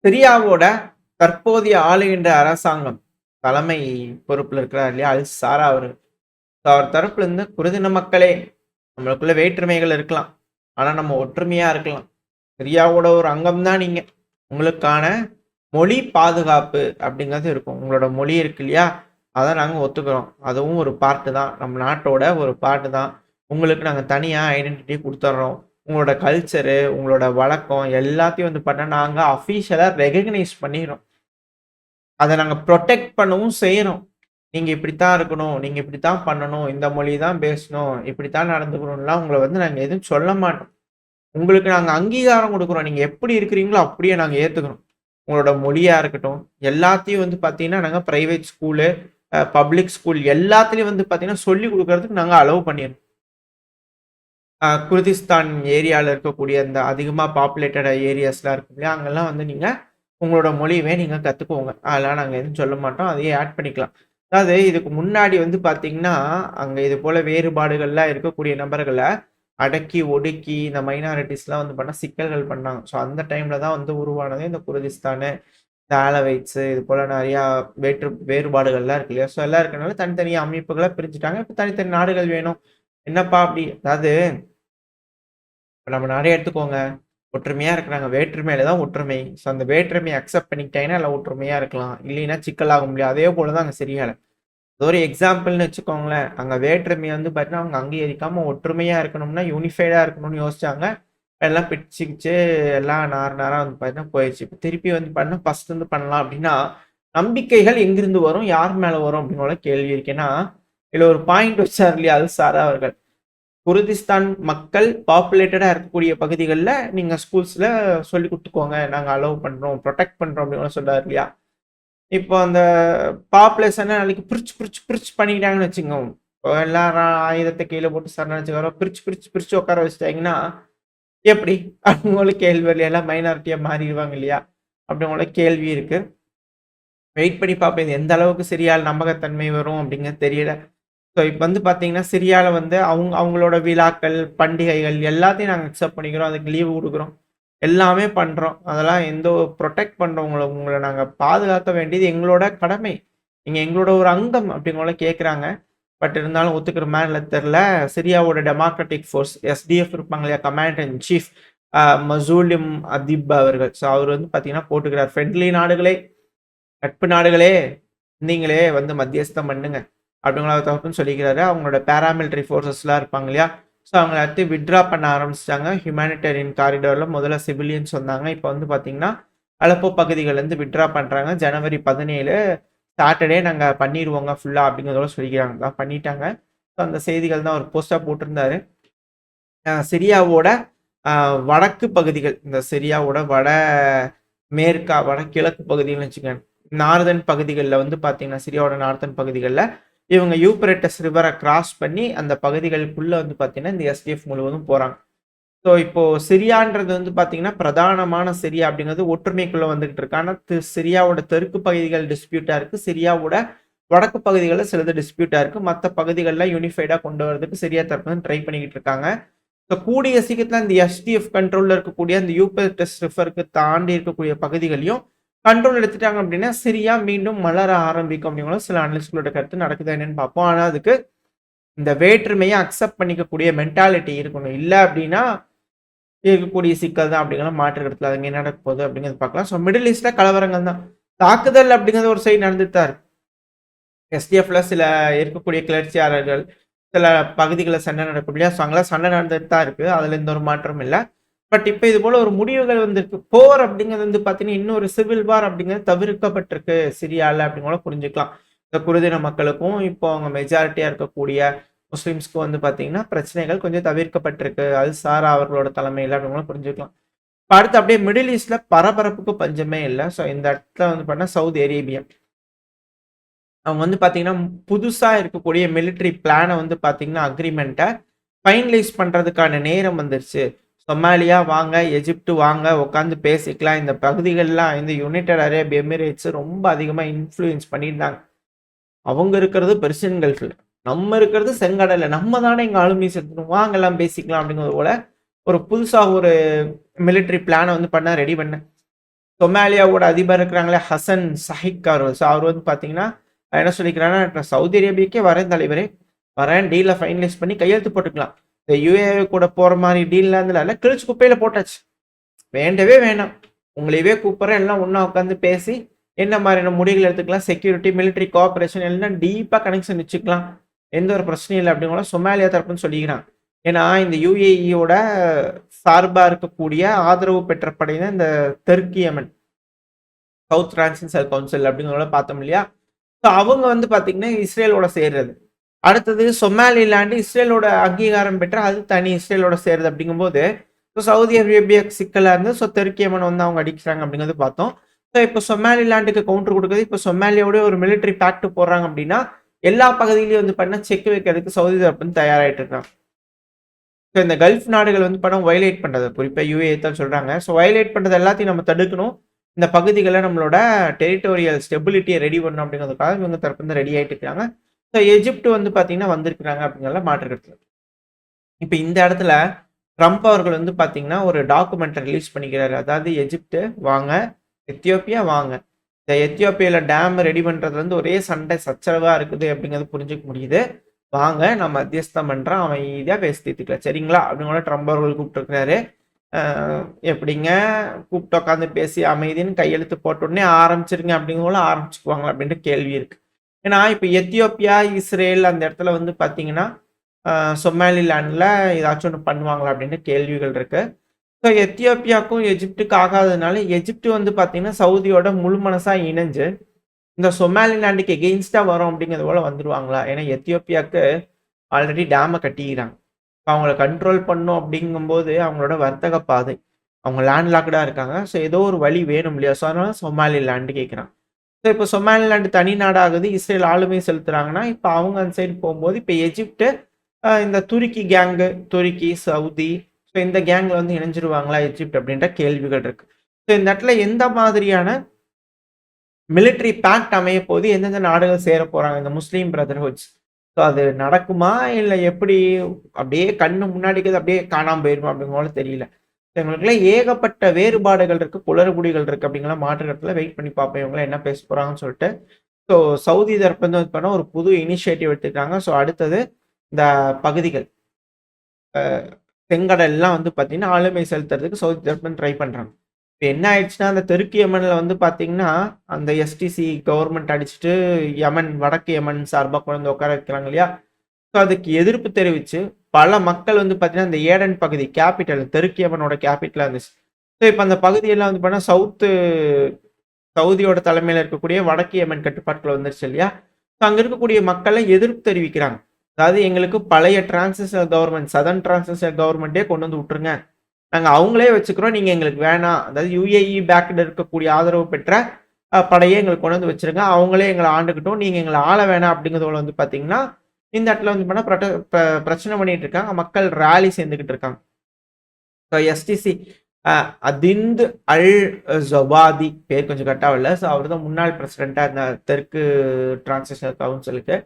சிரியாவோட தற்போதைய ஆளுகின்ற அரசாங்கம் தலைமை பொறுப்புல இருக்கிறார் இல்லையா? அல் சாரா அவர்கள். அவர் தரப்புல இருந்து குருதின மக்களே, நம்மளுக்குள்ள வேற்றுமைகள் இருக்கலாம். ஆனா நம்ம ஒற்றுமையா இருக்கலாம். சிரியாவோட ஒரு அங்கம் தான் நீங்க. உங்களுக்கான மொழி பாதுகாப்பு அப்படிங்கிறது இருக்கும். உங்களோட மொழி இருக்கு இல்லையா? அத நாங்க ஒத்துக்கிறோம். அதுவும் ஒரு பார்ட் தான். நம்ம நாட்டோட ஒரு பார்ட் தான். உங்களுக்கு நாங்க தனியா ஐடென்டிட்டி குடுத்துர்றோம். உங்களோட கல்ச்சரு, உங்களோட வழக்கம் எல்லாத்தையும் வந்து பார்த்தா, நாங்க அஃபிஷியலா ரெகக்னைஸ் பண்ணிர்றோம். அத நாங்க புரொடெக்ட் பண்ணவும் செய்றோம். நீங்க இப்படித்தான் இருக்கணும். நீங்க இப்படித்தான் பண்ணணும். இந்த மொழி தான் பேசணும். இப்படித்தான் நடந்துக்கணும்லாம் உங்கள வந்து நாங்க எதுவும் சொல்ல மாட்டோம். உங்களுக்கு நாங்க அங்கீகாரம் குடுக்குறோம். நீங்க எப்படி இருக்கிறீங்களோ அப்படியே நாங்க ஏத்துக்கிறோம். உங்களோட மொழியா இருக்கட்டும், எல்லாத்தையும் வந்து பார்த்தீங்கன்னா, நாங்க பிரைவேட் ஸ்கூலு, பப்ளிக் ஸ்கூல் எல்லாத்துலயும் வந்து பார்த்தீங்கன்னா, சொல்லிக் குடுக்குறதுக்கு நாங்க அலோவ் பண்ணியிருக்கோம். குர்திஸ்தான் ஏரியால இருக்கக்கூடிய அந்த அதிகமா பாப்புலேட்டட் ஏரியாஸ்லாம் இருக்கும் இல்லையா? அங்கலாம் வந்து நீங்க உங்களோட மொழியவே நீங்க கத்துக்கோங்க. அதெல்லாம் நாங்க எதுவும் சொல்ல மாட்டோம். அதையே ஆட் பண்ணிக்கலாம். அதாவது இதுக்கு முன்னாடி வந்து பார்த்தீங்கன்னா, அங்க இது போல வேறுபாடுகள்லாம் இருக்கக்கூடிய நபர்கள அடக்கி, ஒடுக்கி இந்த மைனாரிட்டீஸ்லாம் வந்து பண்ணா சிக்கல்கள் பண்ணாங்க. ஸோ அந்த டைம்ல தான் வந்து உருவானது இந்த குர்திஸ்தானு, இந்த ஆலவைட்ஸு இது போல நெறையா வேறுபாடுகள்லாம் இருக்கு இல்லையா? ஸோ எல்லாம் இருக்கனால தனித்தனி அமைப்புகளா பிரிச்சுட்டாங்க. இப்ப தனித்தனி நாடுகள் வேணும். என்னப்பா அப்படி அதாவது இப்ப நம்ம நாடே எடுத்துக்கோங்க. ஒற்றுமையா இருக்கிறாங்க. வேற்றுமையில தான் ஒற்றுமை. ஸோ அந்த வேற்றுமைய அக்செப்ட் பண்ணிக்கிட்டாங்கன்னா, எல்லாம் ஒற்றுமையா இருக்கலாம். இல்லைன்னா சிக்கலாக முடியும். அதே போல தான் அங்க சிரியால. அது ஒரு எக்ஸாம்பிள்னு வச்சுக்கோங்களேன். அங்க வேற்றுமைய வந்து பார்த்தீங்கன்னா, அவங்க அங்கீகரிக்காம ஒற்றுமையா இருக்கணும்னா, யூனிஃபைடா இருக்கணும்னு யோசிச்சாங்க. எல்லாம் பிரிச்சுக்கிச்சு, எல்லாம் நார் நாரா வந்து பார்த்தீங்கன்னா போயிருச்சு. இப்ப திருப்பி வந்து பார்த்தீங்கன்னா, ஃபர்ஸ்ட் இருந்து பண்ணலாம் அப்படின்னா, நம்பிக்கைகள் எங்கிருந்து வரும்? யார் மேல வரும்? அப்படின்னு கேள்வி இருக்கு. ஏன்னா, இதுல ஒரு பாயிண்ட் வச்சார் இல்லையா? அது சாரா அவர்கள். குர்திஸ்தான் மக்கள் பாப்புலேட்டடா இருக்கக்கூடிய பகுதிகள்ல நீங்க ஸ்கூல்ஸ்ல சொல்லிக் குடுத்துக்கோங்க. நாங்க அலோவ் பண்றோம், புரொடெக்ட் பண்றோம் அப்படின்னு சொன்னாரு இல்லையா? இப்போ அந்த பாப்புலேஷன நாளைக்கு பிரிச்சு பண்ணிக்கிட்டாங்கன்னு வச்சுக்கோங்க. இப்போ எல்லாரும் ஆயுதத்த கீழ போட்டு சரணடைஞ்சதுக்கப்புறம் பிரிச்சு உட்கார வச்சுட்டாங்கன்னா, எப்படி? அவங்களும் கேள்வி வரல. எல்லாம் மைனாரிட்டியா மாறிருவாங்க இல்லையா? அப்படி உங்களோட கேள்வி இருக்கு. வெயிட் பண்ணி பார்ப்போம். இது எந்த அளவுக்கு சிரியால நம்பகத்தன்மை வரும் அப்படிங்கிறது தெரியல. ஸோ இப்ப வந்து பார்த்தீங்கன்னா, சிரியால வந்து அவங்களோட விழாக்கள், பண்டிகைகள் எல்லாத்தையும் நாங்க அக்செப்ட் பண்ணிக்கிறோம். அதுக்கு லீவு குடுக்குறோம். எல்லாமே பண்றோம். அதெல்லாம் எந்த ஒரு புரொடெக்ட் பண்றோம். உங்கள நாங்க பாதுகாக்க வேண்டியது எங்களோட கடமை. நீங்க எங்களோட ஒரு அங்கம் அப்படிங்கோல கேட்குறாங்க. பட் இருந்தாலும் ஒத்துக்கிற மாரி இல்ல தெர்ல. சிரியாவோட டெமோக்ராட்டிக் ஃபோர்ஸ் எஸ்டிஎஃப் இருப்பாங்க இல்லையா? கமாண்டர் இன் சீஃப் அ மசூலிம் அதிப் அவர்கள். ஸோ அவரு வந்து பார்த்தீங்கன்னா போட்டுக்கிறார். ஃப்ரெண்ட்லி நாடுகளே, நட்பு நாடுகளே, நீங்களே வந்து மத்தியஸ்தம் பண்ணுங்க. அப்படிங்கிற தகவலும் சொல்லிக்கிறாரு. அவங்களோட பாராமிலிட்டரி ஃபோர்ஸஸ்லாம் இருப்பாங்க இல்லையா? ஸோ அவங்கள அடுத்து வித்ட்ரா பண்ண ஆரம்பிச்சுட்டாங்க. ஹியூமானிட்டேரியன் காரிடார்ல முதல்ல சிவிலியன்ஸ் வந்தாங்க. இப்ப வந்து பார்த்தீங்கன்னா, அலப்போ பகுதிகள்லேருந்து வித்ட்ரா பண்றாங்க. ஜனவரி 17 சாட்டர்டே நாங்க பண்ணிருவோங்க ஃபுல்லா அப்படிங்கிறதோட சொல்லிக்கிறாங்க. அதான் பண்ணிட்டாங்க. ஸோ அந்த செய்திகள் தான் ஒரு போஸ்ட்டா போட்டிருந்தாரு. சிரியாவோட அ வடக்கு பகுதிகள், இந்த சிரியாவோட வடகிழக்கு பகுதிகள்னு வச்சுக்கங்க. நார்தர்ன் பகுதிகள்ல வந்து பார்த்தீங்கன்னா, சிரியாவோட நார்தர்ன் பகுதிகள்ல இவங்க யூப்ரட்டஸ் ரிவர கிராஸ் பண்ணி அந்த பகுதிகளுக்குள்ள வந்து பார்த்தீங்கன்னா, இந்த எஸ்டிஎஃப் முழுவதும் போறாங்க. ஸோ இப்போ சிரியான்றது வந்து பார்த்தீங்கன்னா, பிரதானமான சிரியா அப்படிங்கிறது ஒற்றுமைக்குள்ள வந்துகிட்டு இருக்கு. ஆனா சிரியாவோட தெற்கு பகுதிகள் டிஸ்பியூட்டா இருக்கு. சிரியாவோட வடக்கு பகுதிகள்ல சிலது டிஸ்பியூட்டா இருக்கு. மத்த பகுதிகள்ல யூனிஃபைடா கொண்டு வரதுக்கு சிரியா தரப்பு வந்து ட்ரை பண்ணிக்கிட்டு இருக்காங்க. ஸோ கூடிய சீக்கிரத்தில இந்த எஸ்டிஎஃப் கண்ட்ரோல்ல இருக்கக்கூடிய அந்த யூப்ரட்டஸ் ரிவருக்கு தாண்டி இருக்கக்கூடிய பகுதிகளையும் கண்ட்ரோல் எடுத்துட்டாங்க அப்படின்னா, சிரியா மீண்டும் மலர ஆரம்பிக்கும் அப்படிங்கிற சில அனலிஸ்ட்களோட கருத்து நடக்குதா என்னன்னு பார்ப்போம். ஆனா அதுக்கு இந்த வேற்றுமைய அக்செப்ட் பண்ணிக்கக்கூடிய மென்டாலிட்டி இருக்கணும். இல்ல அப்படின்னா இருக்கக்கூடிய சிக்கல் தான் அப்படிங்கிற மாற்று கருத்துல அங்க என்ன நடக்க போகுது அப்படிங்கிறத பார்க்கலாம். ஸோ மிடில் ஈஸ்ட்ல கலவரங்கள் தான். தாக்குதல் அப்படிங்கிறது ஒரு சைடு நடந்துட்டு தான் இருக்கு. எஸ்டிஎஃப்ல சில இருக்கக்கூடிய கிளர்ச்சியாளர்கள், சில பகுதிகள்ல சண்டை நடக்கும் இல்லையா? ஸோ அங்கலாம் சண்டை நடந்துட்டு தான் இருக்கு. அதுல எந்த ஒரு மாற்றமும் இல்ல. பட் இப்ப இது போல ஒரு முடிவுகள் வந்திருக்கு. போர் அப்படிங்கிறது வந்து பார்த்தீங்கன்னா, இன்னொரு சிவில் வார் அப்படிங்கிறது தவிர்க்கப்பட்டிருக்கு சிரியால அப்படிங்கூட புரிஞ்சுக்கலாம். இந்த குருதின மக்களுக்கும், இப்போ அவங்க மெஜாரிட்டியா இருக்கக்கூடிய முஸ்லிம்ஸ்க்கும் வந்து பார்த்தீங்கன்னா, பிரச்சனைகள் கொஞ்சம் தவிர்க்கப்பட்டிருக்கு. அல் சாரா அவர்களோட தலைமையில அப்படிங்கூட புரிஞ்சுக்கலாம். இப்ப அடுத்து அப்படியே மிடில் ஈஸ்ட்ல பரபரப்புக்கு பஞ்சமே இல்ல. ஸோ இந்த இடத்துல வந்து பார்த்தீங்கன்னா, சவுதி அரேபியா. அவங்க வந்து பார்த்தீங்கன்னா, புதுசா இருக்கக்கூடிய மிலிட்டரி பிளான வந்து பார்த்தீங்கன்னா, அக்ரீமென்ட்ட ஃபைனலைஸ் பண்றதுக்கான நேரம் வந்துருச்சு. சொமாலியா வாங்க, எகிப்து வாங்க, உட்கார்ந்து பேசிக்கலாம். இந்த பகுதிகள்லாம் இந்த யுனைட்டட் அரேப் எமிரேட்ஸ் ரொம்ப அதிகமா இன்ஃப்ளூயன்ஸ் பண்ணியிருந்தாங்க. அவங்க இருக்கிறது பெர்சியன் கல்ஃப்ல. நம்ம இருக்கிறது செங்கடல்ல. நம்ம தானே இங்க ஆளுமை செலுத்தணும். வாங்க எல்லாம் பேசிக்கலாம் அப்படிங்கிறது போல, ஒரு புதுசா ஒரு மிலிட்டரி பிளான வந்து ரெடி பண்ணேன். சொமாலியாவோட அதிபர் இருக்கிறாங்களே ஹசன் சஹிக் அவர். ஸோ அவர் வந்து பார்த்தீங்கன்னா என்ன சொல்லிக்கிறாங்கன்னா, சவுதி அரேபியாக்கே வரேன் தலைவரே, வரேன் டீல ஃபைனலைஸ் பண்ணி கையெழுத்து போட்டுக்கலாம். இந்த யுஏஏ கூட போற மாதிரி டீல்லாம் இருந்ததுல கிழிச்சு குப்பையில போட்டாச்சு. வேண்டவே வேணாம். உங்களையவே கூப்பிட்றேன், எல்லாம் ஒன்றா உட்காந்து பேசி என்ன மாதிரியான முடிவுகள் எடுத்துக்கலாம், செக்யூரிட்டி மிலிட்டரி கோஆப்ரேஷன் எல்லாம் டீப்பாக கனெக்ஷன் வச்சுக்கலாம், எந்த ஒரு பிரச்சனையும் இல்லை அப்படிங்கிற சொமாலியா தரப்புன்னு சொல்லிக்கிறான். ஏன்னா இந்த யுஏஇயோட சார்பாக இருக்கக்கூடிய ஆதரவு பெற்ற படையின இந்த தெற்கு யமன் சவுத் டிரான்சிஷனல் கவுன்சில் அப்படிங்கிறத பார்த்தோம் இல்லையா. ஸோ அவங்க வந்து பார்த்தீங்கன்னா இஸ்ரேலோட சேர்றது. அடுத்தது சொமாலிலாண்டு இஸ்ரேலோட அங்கீகாரம் பெற்ற அது தனி இஸ்ரேலோட சேர்றது அப்படிங்கும்போது ஸோ சவுதி அரேபியா சிக்கலாக இருந்து ஸோ தெற்கு யமன் வந்து அவங்க அடிக்கிறாங்க அப்படிங்கிறது பார்த்தோம். ஸோ இப்போ சொமாலிலாண்டுக்கு கவுண்டர் கொடுக்குறது இப்போ சொமாலியோட ஒரு மிலிட்டரி பேக்ட் போடுறாங்க அப்படின்னா எல்லா பகுதியிலையும் வந்து பண்ண செக் வைக்கிறதுக்கு சவுதி தரப்பு வந்து தயாராகிட்டு இருக்காங்க. ஸோ இந்த கல்ஃப் நாடுகள் வந்து படம் வயலேட் பண்ணுறது, குறிப்பாக யூஏ தான் சொல்கிறாங்க. ஸோ வயலேட் பண்ணுறது எல்லாத்தையும் நம்ம தடுக்கணும், இந்த பகுதிகளை நம்மளோட டெரிட்டோரியல் ஸ்டெபிலிட்டியை ரெடி பண்ணணும் அப்படிங்கிறதுக்காக இவங்க தரப்பு வந்து ரெடி ஆகிட்டு இருக்காங்க. ஸோ எஜிப்ட் வந்து பார்த்தீங்கன்னா வந்திருக்கிறாங்க அப்படிங்கிறத மாற்றுக்கிறது. இப்போ இந்த இடத்துல ட்ரம்ப் அவர்கள் வந்து பார்த்தீங்கன்னா ஒரு டாக்குமெண்ட்டை ரிலீஸ் பண்ணிக்கிறாரு. அதாவது எஜிப்டு வாங்க, எத்தியோப்பியா வாங்க, இந்த எத்தியோப்பியாவில் டேம் ரெடி பண்ணுறதுலேருந்து ஒரே சண்டை சச்சரவாக இருக்குது அப்படிங்கிறது புரிஞ்சுக்க முடியுது. வாங்க நான் மத்தியஸ்தம் பண்ணுறேன், அவன் ஈஸியாக பேசி தீர்த்துக்கலாம் சரிங்களா அப்படிங்கிற ட்ரம்ப் அவர்கள் கூப்பிட்டுருக்கிறாரு. எப்படிங்க கூப்பிட்டு உட்காந்து பேசி அமைதின்னு கையெழுத்து போட்ட உடனே ஆரம்பிச்சிருங்க அப்படிங்கிற ஆரம்பிச்சுக்குவாங்க அப்படின்ற கேள்வி இருக்கு. ஏன்னா இப்போ எத்தியோப்பியா இஸ்ரேல் அந்த இடத்துல வந்து பார்த்தீங்கன்னா சொமாலிலாண்டில் ஏதாச்சும் ஒன்று பண்ணுவாங்களா அப்படின்ற கேள்விகள் இருக்கு. ஸோ எத்தியோப்பியாவுக்கும் எஜிப்டுக்கு ஆகாததுனால எஜிப்டு வந்து பார்த்தீங்கன்னா சவுதியோட முழு மனசாக இணைஞ்சு இந்த சொமாலிலாண்டுக்கு எகெயின்ஸ்டாக வரும் அப்படிங்கிறது போல வந்துடுவாங்களா. ஏன்னா எத்தியோப்பியாவுக்கு ஆல்ரெடி டேமை கட்டிக்கிறாங்க. அவங்கள கண்ட்ரோல் பண்ணும் அப்படிங்கும்போது அவங்களோட வர்த்தக பாதை, அவங்க லேண்ட்லாக்டாக இருக்காங்க. ஸோ ஏதோ ஒரு வழி வேணும் இல்லையா. ஸோ அதனால சொமாலிலாண்டு கேட்குறான். ஸோ இப்போ சொமாலிலாண்டு தனி நாடாகுது, இஸ்ரேல் ஆளுமை செலுத்துறாங்கன்னா இப்போ அவங்க அந்த சைடு போகும்போது இப்போ எஜிப்டு இந்த துருக்கி கேங்கு, துருக்கி சவுதி, ஸோ இந்த கேங்கில் வந்து இணைஞ்சிருவாங்களா எஜிப்ட் அப்படின்ற கேள்விகள் இருக்கு. ஸோ இந்த இடத்துல எந்த மாதிரியான மிலிட்ரி பேக்ட் அமைய போது எந்தெந்த நாடுகள் சேர போறாங்க இந்த முஸ்லீம் பிரதர்ஹுட்ஸ். ஸோ அது நடக்குமா இல்லை எப்படி அப்படியே கண்ணு முன்னாடிக்கிறது அப்படியே காணாமல் போயிருமா அப்படிங்கிற தெரியல. எங்களுக்குலாம் ஏகப்பட்ட வேறுபாடுகள் இருக்கு, குளறுபடிகள் இருக்கு அப்படிங்கிற மாற்றுக்கத்தில் வெயிட் பண்ணி பார்ப்போம் இவங்களாம் என்ன பேச போறாங்கன்னு சொல்லிட்டு. ஸோ சவுதி தரப்பு வந்து பண்ண ஒரு புது இனிஷியேட்டிவ் எடுத்துருக்காங்க. ஸோ அடுத்தது இந்த பகுதிகள் செங்கடல்லாம் வந்து பார்த்தீங்கன்னா ஆளுமை செலுத்துறதுக்கு சவுதி தரப்பு ட்ரை பண்றாங்க. இப்போ என்ன ஆயிடுச்சுன்னா அந்த தெற்கு யமனில் வந்து பார்த்தீங்கன்னா அந்த எஸ்டிசி கவர்மெண்ட் அடிச்சுட்டு யமன் வடக்கு யமன் சார்பாக கொண்டு உட்கார வைக்கிறாங்க இல்லையா. ஸோ அதுக்கு எதிர்ப்பு தெரிவித்து பல மக்கள் வந்து பார்த்தீங்கன்னா இந்த ஏடன் பகுதி கேபிட்டல் தெற்கு யமனோட கேபிட்டலாக இருந்துச்சு. ஸோ இப்போ அந்த பகுதியெல்லாம் வந்து பார்த்தா சவுதியோட தலைமையில் இருக்கக்கூடிய வடக்கு யமன் கட்டுப்பாட்டில் வந்துருச்சு இல்லையா. ஸோ அங்கே இருக்கக்கூடிய மக்களை எதிர்ப்பு தெரிவிக்கிறாங்க. அதாவது எங்களுக்கு பழைய டிரான்சிஷனல் கவர்மெண்ட் சதர்ன் டிரான்சிஷனல் கவர்மெண்ட்டே கொண்டு வந்து விட்டுருங்க, நாங்கள் அவங்களே வச்சுக்கிறோம், நீங்கள் எங்களுக்கு வேணாம். அதாவது யுஏஇ பேக்கில் இருக்கக்கூடிய ஆதரவு பெற்ற படையை எங்களுக்கு கொண்டு வந்து வச்சிருங்க, அவங்களே எங்களை ஆண்டுக்கிட்டோம், நீங்கள் எங்களை ஆள வேணாம் அப்படிங்கிறதோட வந்து பார்த்தீங்கன்னா இந்த இடத்துல வந்து பண்ணால் பிரச்சனை பண்ணிட்டு இருக்காங்க. மக்கள் ரேலி சேர்ந்துக்கிட்டு இருக்காங்க. ஸோ எஸ்டிசி அதிந்த் அல் ஜவாதி பேர் கொஞ்சம் கரெக்டாக இல்லை. ஸோ அவர் தான் முன்னாள் பிரசிடென்ட்டாக இருந்த தெற்கு டிரான்சிஷனல் கவுன்சிலுக்கு.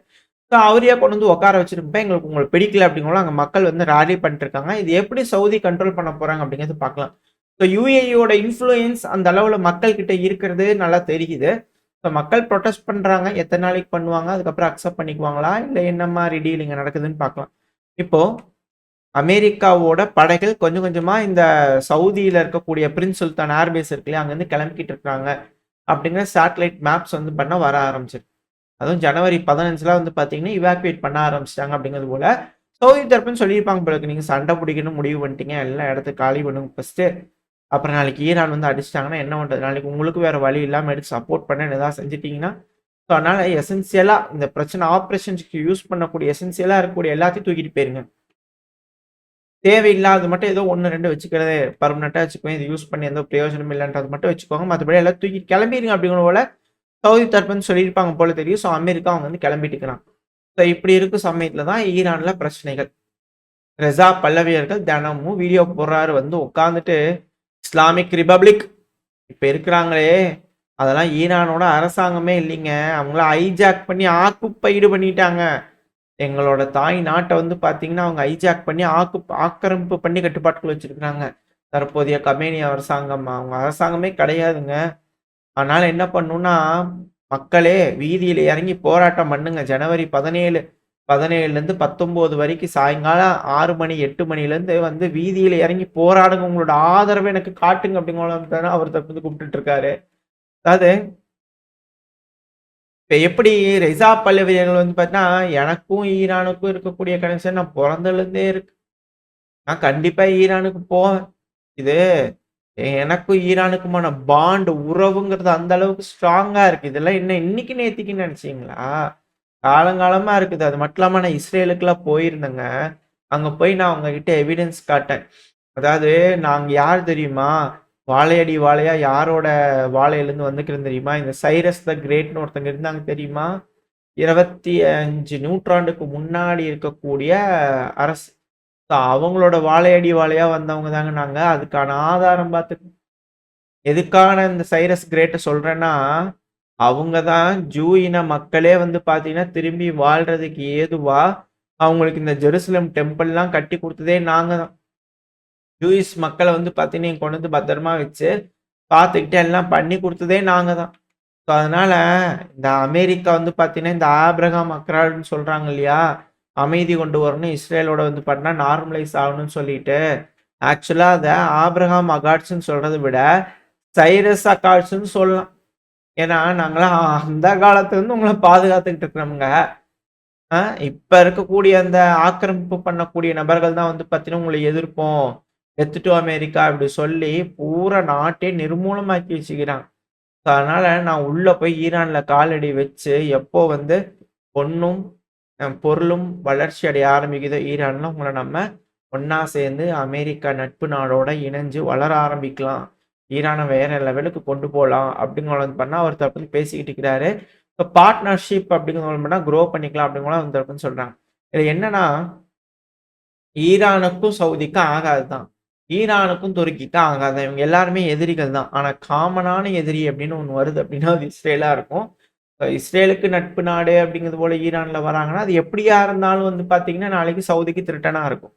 ஸோ அவரையே கொண்டு வந்து உட்கார வச்சிருப்பேன், எங்களுக்கு உங்களுக்கு பிடிக்கல அப்படிங்கிறோம் அங்கே மக்கள் வந்து ராலி பண்ணிட்டு இருக்காங்க. இது எப்படி சவுதி கண்ட்ரோல் பண்ண போறாங்க அப்படிங்கிறது பார்க்கலாம். ஸோ யூஏஇயோட இன்ஃப்ளூயன்ஸ் அந்த அளவில் மக்கள் கிட்ட இருக்கிறது நல்லா தெரியுது. ஸோ மக்கள் ப்ரொடெஸ்ட் பண்றாங்க, எத்தனை நாளைக்கு பண்ணுவாங்க, அதுக்கப்புறம் அக்செப்ட் பண்ணிக்குவாங்களா இல்லை என்ன மாதிரி டீல் இங்கே நடக்குதுன்னு பார்க்கலாம். இப்போ அமெரிக்காவோட படைகள் கொஞ்சம் கொஞ்சமா இந்த சவுதியில இருக்கக்கூடிய பிரின்ஸ் சுல்தான் ஏர்பேஸ் இருக்கு இல்லையா, அங்கேருந்து கிளம்பிக்கிட்டு இருக்காங்க அப்படிங்கிற சேட்டலைட் மேப்ஸ் வந்து பண்ண வர ஆரம்பிச்சிருக்கு. அதுவும் ஜனவரி 15 வந்து பார்த்தீங்கன்னா இவாக்குவேட் பண்ண ஆரம்பிச்சிட்டாங்க அப்படிங்கிறது போல சவுதி தரப்புன்னு சொல்லியிருப்பாங்க பிறகு. நீங்கள் சண்டை பிடிக்கணும் முடிவு பண்ணிட்டீங்க, எல்லா இடத்துக்கு காலி பண்ணுங்க ஃபர்ஸ்ட்டு, அப்புறம் நாளைக்கு ஈரான் வந்து அடிச்சிட்டாங்கன்னா என்ன பண்ணுறது, நாளைக்கு உங்களுக்கு வேறு வழி இல்லாமல் எடுத்து சப்போர்ட் பண்ண ஏதாவது செஞ்சிட்டிங்கன்னா. ஸோ அதனால் எசென்சியலாக இந்த பிரச்சனை ஆப்ரேஷன்ஸ்க்கு யூஸ் பண்ணக்கூடிய எசென்சியலாக இருக்கக்கூடிய எல்லாத்தையும் தூக்கிட்டு போயிருங்க. தேவையில்லாத மட்டும் ஏதோ 1-2 வச்சுக்கிறது பர்மனெண்ட்டாக வச்சுக்கோங்க, இது யூஸ் பண்ணி எந்த பிரயோஜனம் இல்லைன்றது மட்டும் வச்சுக்கோங்க, மற்றபடி எல்லாம் தூக்கி கிளம்பிடுங்க அப்படிங்கிற போல சவுதி தரப்புன்னு சொல்லியிருப்பாங்க போல தெரியும். ஸோ அமெரிக்கா அவங்க வந்து கிளம்பிட்டுக்கிறான். ஸோ இப்படி இருக்கும் சமயத்தில் தான் ஈரானில் பிரச்சனைகள். ரெசா பல்லவியர்கள் தினமும் வீடியோ போடுறாரு, வந்து உட்காந்துட்டு இஸ்லாமிக் ரிபப்ளிக் இப்போ இருக்கிறாங்களே அதெல்லாம் ஈரானோட அரசாங்கமே இல்லைங்க, அவங்கள ஹைஜாக் பண்ணி ஆக்குப்பைடு பண்ணிட்டாங்க, எங்களோட தாய் நாட்டை வந்து பார்த்தீங்கன்னா அவங்க ஹைஜாக் பண்ணி ஆக்கிரமிப்பு பண்ணி கட்டுப்பாட்டுக்குள்ள வச்சிருக்கிறாங்க, தற்போதைய கமேனி அரசாங்கம். அவங்க அரசாங்கமே கிடையாதுங்க. அதனால என்ன பண்ணணும்னா, மக்களே வீதியில இறங்கி போராட்டம் பண்ணுங்க. ஜனவரி 17லேருந்து 19 வரைக்கும் சாயங்காலம் 6 மணி, 8 மணிலேருந்து வந்து வீதியில இறங்கி போராடுங்க. உங்களோட ஆதரவ எனக்கு காட்டுங்க அப்படிங்கிற அவர் தற்போது கூப்பிட்டுட்டு இருக்காரு. அதாவது இப்ப எப்படி ரெஜா பல்லவி அவர்கள் வந்து பார்த்தீங்கன்னா, எனக்கும் ஈரானுக்கும் இருக்கக்கூடிய கனெக்ஷன் நான் பொறந்ததுலேருந்தே இருக்கு. நான் கண்டிப்பா ஈரானுக்கு போவேன். இது எனக்கும் ஈரானுக்குமான பாண்ட் உறவுங்கிறது அந்த அளவுக்கு ஸ்ட்ராங்கா இருக்கு. இதெல்லாம் என்ன இன்னைக்கு நேத்திக்குன்னு நெனச்சீங்களா? காலங்காலமா இருக்குது. அது மட்டும் இல்லாம நான் இஸ்ரேலுக்குலாம் போயிருந்தேங்க. அங்க போய் நான் அவங்ககிட்ட எவிடன்ஸ் காட்டேன். அதாவது நாங்க யார் தெரியுமா? வாழையடி வாழையா யாரோட வாழையிலருந்து வந்துருக்கிறோம் தெரியுமா? இந்த சைரஸ் த கிரேட்ன்னு ஒருத்தங்க இருந்தாங்க தெரியுமா? 25 நூற்றாண்டுக்கு முன்னாடி இருக்கக்கூடிய அரசு. அவங்களோட வாழையடி வாழையா வந்தவங்க தாங்க நாங்க. அதுக்கான ஆதாரம் பார்த்து எதுக்காக இந்த சைரஸ் கிரேட்ட சொல்றேன்னா, அவங்க தான் ஜூ இன மக்களே வந்து பார்த்தீங்கன்னா, திரும்பி வாழ்றதுக்கு ஏதுவா, அவங்களுக்கு இந்த ஜெருசலம் டெம்பிள்லாம் கட்டி குடுத்ததே நாங்க தான். ஜூயிஷ் மக்கள வந்து பார்த்தீங்கன்னா, இங்க கொண்டு வந்து பத்திரமா வச்சு, பார்த்துக்கிட்டு எல்லாம் பண்ணி குடுத்ததே நாங்க தான். ஸோ, அதனால இந்த அமெரிக்கா வந்து பார்த்தீங்கன்னா, இந்த ஆப்ரகாம் அக்ராட்ன்னு சொல்றாங்க இல்லையா? அமைதி கொண்டு வரணும், இஸ்ரேலோட வந்து பார்த்தீங்கன்னா, நார்மலைஸ் ஆகணும்னு சொல்லிட்டு, ஆக்சுவலா அத ஆப்ரகாம் அகாட்ஸ்ன்னு சொல்றத விட, சைரஸ் அகாட்ஸ்ன்னு சொல்லலாம். ஏன்னா, நாங்கலாம் அந்த காலத்துலருந்து உங்கள பாதுகாத்துக்கிட்டு இருக்கிறோம்ங்க. அ இப்ப இருக்கக்கூடிய அந்த ஆக்கிரமிப்பு பண்ணக்கூடிய நபர்கள் தான் வந்து பார்த்தீங்கன்னா, உங்கள எதிர்ப்போம். டெத் டூ அமெரிக்கா இப்படி சொல்லி பூரா நாட்டே நிர்மூலமாக்கி வச்சுக்கிறாங்க. ஸோ அதனால நான் உள்ள போய் ஈரான்ல காலடி வச்சு, எப்போ வந்து பொன்னும், பொருளும் வளர்ச்சி அடைய ஆரம்பிக்குதோ ஈரான்ல, உங்கள நம்ம ஒண்ணா சேர்ந்து அமெரிக்கா நட்பு நாடோட இணைஞ்சு வளர ஆரம்பிக்கலாம். ஈரான வேற லெவலுக்கு கொண்டு போலாம் அப்படிங்கிறத பண்ணா அவர் தரப்புல பேசிக்கிட்டு இருக்கிறாரு. இப்ப பார்ட்னர்ஷிப் அப்படிங்கிறத பண்ணா குரோ பண்ணிக்கலாம் அப்படிங்கிற அந்த தரப்புன்னு சொல்றாங்க. இதுல என்னன்னா, ஈரானுக்கும் சவுதிக்கும் ஆகாது தான். ஈரானுக்கும் துருக்கிக்கும் ஆகாது தான். இவங்க எல்லாருமே எதிரிகள் தான். ஆனா காமனான எதிரி அப்படின்னு ஒண்ணு வருது அப்படின்னா, அது இஸ்ரேலா இருக்கும். இஸ்ரேலுக்கு நட்பு நாடு அப்படிங்கிறது போல ஈரான்ல வராங்கன்னா, அது எப்படியா இருந்தாலும் வந்து பார்த்தீங்கன்னா, நாளைக்கு சவுதிக்கு திருட்டனா இருக்கும்.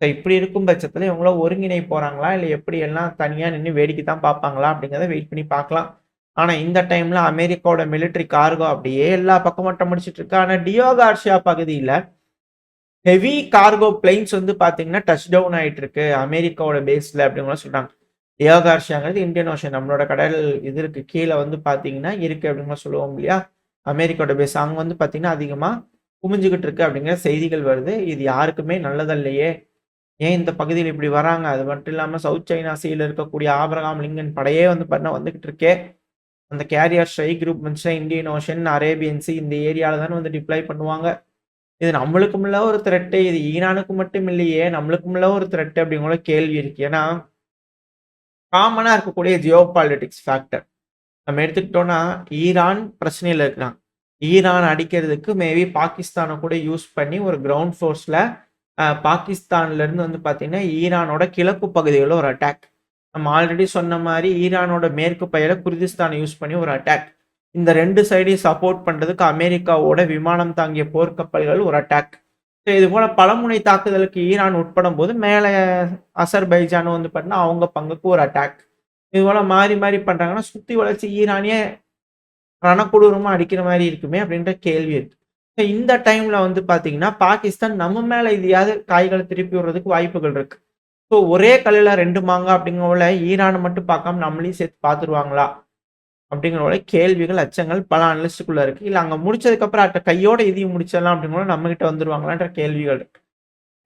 இப்படி இருக்கும் பட்சத்தில இவங்கள ஒருங்கிணைய போறாங்களா? இல்ல எப்படி எல்லாம் தனியா நின்னு வேடிக்கை தான் பார்ப்பாங்களா? அப்படிங்கிறத வெயிட் பண்ணி பார்க்கலாம். ஆனா இந்த டைம்ல அமெரிக்காவோட மிலிட்டரி கார்கோ அப்படியே எல்லா பக்கமும் வட்டம் அடிச்சிட்டு இருக்கு. ஆனா டியோ கார்ஷியா பகுதியில ஹெவி கார்கோ பிளேன்ஸ் வந்து பார்த்தீங்கன்னா, டச் டவுன் ஆயிட்டு இருக்கு. அமெரிக்காவோட பேஸ்ல அப்படின்லாம் சொல்றாங்க. டியோ கார்ஷியாங்கிறது இந்தியன் ஓஷன் நம்மளோட கடல் இது இருக்கு. கீழ வந்து பார்த்தீங்கன்னா இருக்கு அப்படின்னு சொல்லுவோம் இல்லையா? அமெரிக்காவோட பேஸ் அங்க வந்து பார்த்தீங்கன்னா, அதிகமா குமிஞ்சுகிட்டு இருக்கு அப்படிங்கிற செய்திகள் வருது. இது யாருக்குமே நல்லதல்லையே! ஏன் இந்த பகுதியில இப்படி வராங்க? அது மட்டும் இல்லாம சவுத் சைனா சீல இருக்கக்கூடிய ஆபிரகாம் லிங்கன் படையே வந்து பார்த்தீங்கன்னா வந்துகிட்டு இருக்கே. அந்த கேரியர் ஸ்ட்ரைக் குரூப் வந்துச்சுன்னா இந்தியன் ஓஷன், அரேபியன் சி இந்த ஏரியால தானே வந்து டிப்ளாய் பண்ணுவாங்க. இது நம்மளுக்குமுள்ள ஒரு த்ரெட். இது ஈரானுக்கு மட்டும் இல்லையே, நம்மளுக்குமுள்ள ஒரு த்ரெட் அப்படிங்கிற கேள்வி இருக்கு. ஏன்னா, காமனா இருக்கக்கூடிய ஜியோ பாலிடிக்ஸ் ஃபேக்டர். நம்ம எடுத்துக்கிட்டோம்னா, ஈரான் பிரச்சனையில இருக்கிறான். ஈரான் அடிக்கிறதுக்கு மேபி பாகிஸ்தான கூட யூஸ் பண்ணி ஒரு கிரவுண்ட் ஃபோர்ஸ்ல பாகிஸ்தான்ல இருந்து வந்து பார்த்தீங்கன்னா, ஈரானோட கிழக்கு பகுதிகள்ல ஒரு அட்டாக். நம்ம ஆல்ரெடி சொன்ன மாரி ஈரானோட மேற்கு பகுதியில குர்திஸ்தான யூஸ் பண்ணி ஒரு அட்டாக். இந்த 2 சைடையும் சப்போர்ட் பண்றதுக்கு அமெரிக்காவோட விமானம் தாங்கிய போர்க்கப்பல்கள் ஒரு அட்டாக். ஸோ இது போல பலமுனை தாக்குதலுக்கு ஈரான் உட்படும்போது, மேல அசர்பைஜான் வந்து பார்த்தீங்கன்னா, அவங்க பங்குக்கு ஒரு அட்டாக். இது போல மாறி மாறி பண்றாங்கன்னா, சுத்தி வளைச்சு ஈரானிய ரணக்கொடூரமா அடிக்கிற மாரி இருக்குமே! அப்படின்ற கேள்வி இருக்கு. ஸோ இந்த டைம்ல வந்து பார்த்தீங்கன்னா, பாகிஸ்தான் நம்ம மேல எதையாவது காய்கள திருப்பி விடுறதுக்கு வாய்ப்புகள் இருக்கு. ஸோ ஒரே கல்லுல 2 மாங்கா அப்படிங்கவுல ஈரான மட்டும் பார்க்காம நம்மளையும் சேர்த்து பார்த்துருவாங்களா? அப்படிங்கிற கேள்விகள், அச்சங்கள் பல அனலிஸ்ட்டுக்குள்ள இருக்கு. இல்ல அங்க முடிச்சதுக்கப்புறம் கையோட இதையும் முடிச்சிடலாம் அப்படிங்கிற நம்மகிட்ட வந்துருவாங்களான்ற கேள்விகள் இருக்கு.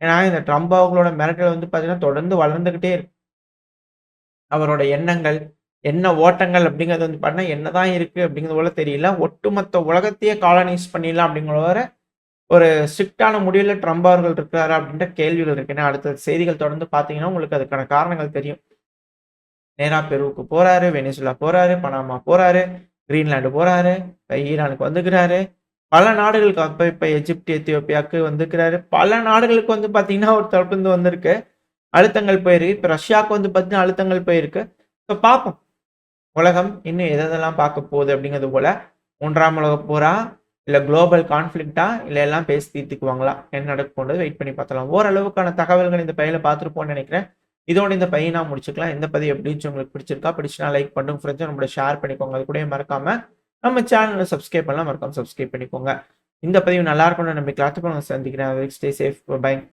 ஏன்னா, இந்த ட்ரம்ப் அவர்களோட மிரட்டல் வந்து பார்த்தீங்கன்னா, தொடர்ந்து வளர்ந்துகிட்டே இருக்கு. அவரோட எண்ணங்கள், என்ன ஓட்டங்கள் அப்படிங்கிறது வந்து பார்த்தீங்கன்னா, என்னதான் இருக்கு அப்படிங்கிறது போல தெரியல. ஒட்டுமொத்த உலகத்தையே காலனைஸ் பண்ணிடலாம் அப்படிங்கிற ஒரு ஸ்ட்ரிக்ட்டான முடிவுல ட்ரம்ப் அவர்கள் இருக்கிறாரா அப்படின்ற கேள்விகள் இருக்கு. ஏன்னா, அடுத்த செய்திகள் தொடர்ந்து பார்த்தீங்கன்னா, உங்களுக்கு அதுக்கான காரணங்கள் தெரியும். நேரா பெருவுக்கு போறாரு, வெனிசுலா போறாரு, பனாமா போறாரு, கிரீன்லாந்து போறாரு, ஈரானுக்கு வந்துக்கிறாரு. பல நாடுகளுக்கு அப்ப இப்ப எகிப்து, எத்தியோப்பியாவுக்கு வந்துக்கிறாரு. பல நாடுகளுக்கு வந்து பார்த்தீங்கன்னா, ஒரு தரப்புலருந்து வந்திருக்கு. அழுத்தங்கள் போயிருக்கு. இப்ப ரஷ்யாவுக்கு வந்து பார்த்தீங்கன்னா, அழுத்தங்கள் போயிருக்கு. இப்ப பார்ப்போம். உலகம் இன்னும் எதெல்லாம் பார்க்க போகுது அப்படிங்கிறது போல 3ஆம் உலகப் போரா? இல்ல குளோபல் கான்ஃப்ளிக்ட்டா? இல்ல எல்லாம் பேசி தீர்த்துக்குவாங்களா? என்ன நடக்க போகுது வெயிட் பண்ணி பார்த்தலாம். ஓரளவுக்கான தகவல்கள் இந்த பையில பார்த்துருப்போம்னு நினைக்கிறேன். இதோட இந்த பதிவை நான் முடிச்சுக்கலாம். இந்த பதிவு எப்படி இருந்துச்சு உங்களுக்கு பிடிச்சிருக்கா? பிடிச்சுனா லைக் பண்ணுங்க ஃப்ரெண்ட்ஸ் நம்மளோட ஷேர் பண்ணிக்கோங்க. அது கூடவே மறக்காம நம்ம சேனல சப்ஸ்கிரைப் பண்ணலாம். மறக்காம சப்ஸ்கிரைப் பண்ணிக்கோங்க. இந்த பதிவு நல்லா இருக்கும்னு நம்பிக்கையில அடுத்த பதிவுல சந்திக்கிறேன். Stay safe. பை.